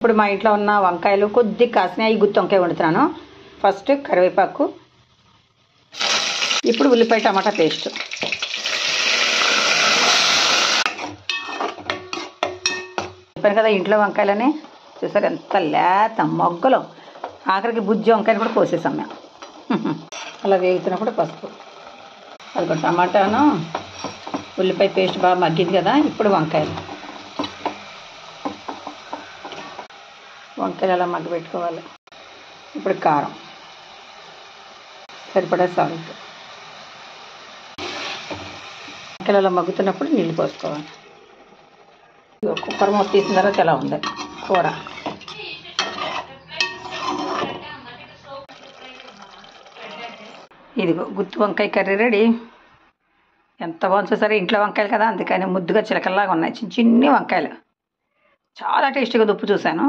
ఇప్పుడు మా ఇంట్లో ఉన్న వంకాయలు కొద్ది కాసినాయి, గుత్తి వంకాయ వండుతున్నాను. ఫస్ట్ కరివేపాకు, ఇప్పుడు ఉల్లిపాయ టమాటా పేస్ట్, చెప్పాను కదా ఇంట్లో వంకాయలని. చూసారు ఎంత లేత మొగ్గలు, ఆఖరికి బుజ్జి వంకాయలు కూడా కోసేసాం మేము. అలా వేగుతున్నప్పుడు పసుపు, అది టమాటాను ఉల్లిపాయ పేస్ట్ బాగా మగ్గింది కదా. ఇప్పుడు వంకాయలు అలా మగ్గ పెట్టుకోవాలి. ఇప్పుడు కారం, సరిపడా సాల్ట్, వంకాయలు అలా మగ్గుతున్నప్పుడు నీళ్ళు పోసుకోవాలి. కుక్కర్ మూత తీసిన తర్వాత ఎలా ఉంది కూర. ఇదిగో గుత్తి వంకాయ కర్రీ రెడీ. ఎంత బాగుంది చూసారా, ఇంట్లో వంకాయలు కదా అందుకని ముద్దుగా చిలకల్లాగా ఉన్నాయి. చిన్ని చిన్ని వంకాయలు, చాలా టేస్టీగా దుప్పు చూశాను.